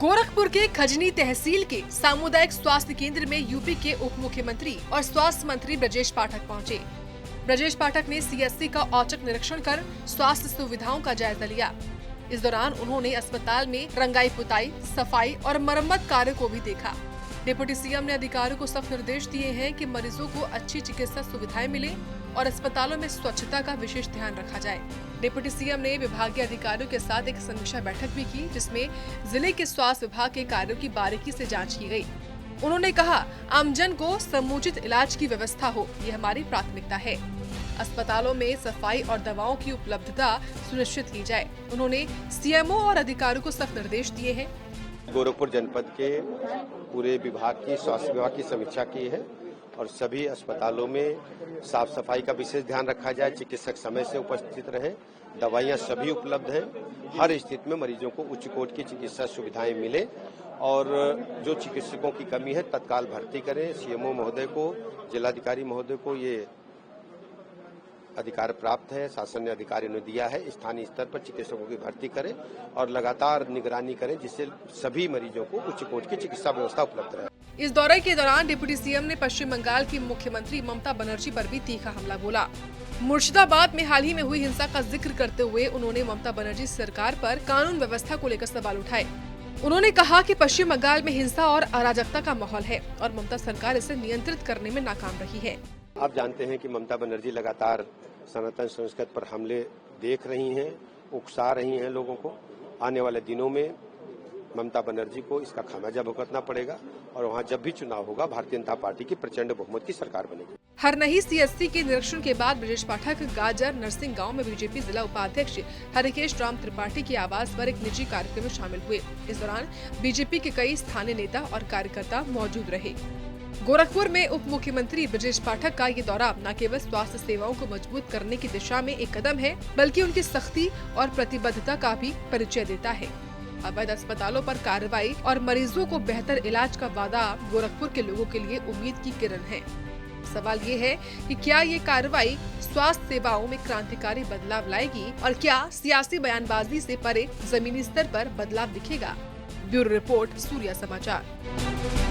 गोरखपुर के खजनी तहसील के सामुदायिक स्वास्थ्य केंद्र में यूपी के उप मुख्यमंत्री और स्वास्थ्य मंत्री ब्रजेश पाठक पहुंचे। ब्रजेश पाठक ने सीएससी का औचक निरीक्षण कर स्वास्थ्य सुविधाओं का जायजा लिया। इस दौरान उन्होंने अस्पताल में रंगाई पुताई, सफाई और मरम्मत कार्य को भी देखा। डिप्टी सीएम ने अधिकारियों को सख्त निर्देश दिए हैं कि मरीजों को अच्छी चिकित्सा सुविधाएं मिले और अस्पतालों में स्वच्छता का विशेष ध्यान रखा जाए। डिप्टी सीएम ने विभागीय अधिकारियों के साथ एक समीक्षा बैठक भी की, जिसमें जिले के स्वास्थ्य विभाग के कार्यों की बारीकी से जांच की गई। उन्होंने कहा, आमजन को समुचित इलाज की व्यवस्था हो, ये हमारी प्राथमिकता है। अस्पतालों में सफाई और दवाओं की उपलब्धता सुनिश्चित की जाए। उन्होंने सीएमओ और अधिकारियों को सख्त निर्देश दिए हैं। गोरखपुर जनपद के पूरे विभाग की स्वास्थ्य विभाग की समीक्षा की है और सभी अस्पतालों में साफ सफाई का विशेष ध्यान रखा जाए, चिकित्सक समय से उपस्थित रहे, दवाइयां सभी उपलब्ध हैं, हर स्थिति में मरीजों को उच्च कोटि की चिकित्सा सुविधाएं मिले और जो चिकित्सकों की कमी है तत्काल भर्ती करें। सीएमओ महोदय को, जिलाधिकारी महोदय को ये अधिकार प्राप्त है, शासन ने अधिकारियों ने दिया है, स्थानीय स्तर पर चिकित्सकों की भर्ती करें और लगातार निगरानी करें, जिससे सभी मरीजों को उच्च कोटि की चिकित्सा व्यवस्था उपलब्ध रहे। इस दौरे के दौरान डिप्टी सीएम ने पश्चिम बंगाल की मुख्यमंत्री ममता बनर्जी पर भी तीखा हमला बोला। मुर्शिदाबाद में हाल ही में हुई हिंसा का जिक्र करते हुए उन्होंने ममता बनर्जी सरकार पर कानून व्यवस्था को लेकर सवाल उठाए। उन्होंने कहा कि पश्चिम बंगाल में हिंसा और अराजकता का माहौल है और ममता सरकार इसे नियंत्रित करने में नाकाम रही है। आप जानते हैं कि ममता बनर्जी लगातार सनातन संस्कृति पर हमले देख रही हैं, उकसा रही हैं लोगों को। आने वाले दिनों में ममता बनर्जी को इसका खामियाजा भुगतना पड़ेगा और वहां जब भी चुनाव होगा भारतीय जनता पार्टी की प्रचंड बहुमत की सरकार बनेगी। हरनही सीएससी के निरीक्षण के बाद ब्रजेश पाठक गाजर नरसिंह गांव में बीजेपी जिला उपाध्यक्ष हरिकेश राम त्रिपाठी के आवास पर एक निजी कार्यक्रम में शामिल हुए। इस दौरान बीजेपी के कई स्थानीय नेता और कार्यकर्ता मौजूद रहे। गोरखपुर में उप मुख्यमंत्री ब्रजेश पाठक का ये दौरा न केवल स्वास्थ्य सेवाओं को मजबूत करने की दिशा में एक कदम है, बल्कि उनकी सख्ती और प्रतिबद्धता का भी परिचय देता है। अवैध अस्पतालों पर कार्रवाई और मरीजों को बेहतर इलाज का वादा गोरखपुर के लोगों के लिए उम्मीद की किरण है। सवाल ये है कि क्या ये कार्रवाई स्वास्थ्य सेवाओं में क्रांतिकारी बदलाव लाएगी और क्या सियासी बयानबाजी से परे जमीनी स्तर पर बदलाव दिखेगा। ब्यूरो रिपोर्ट, सूर्या समाचार।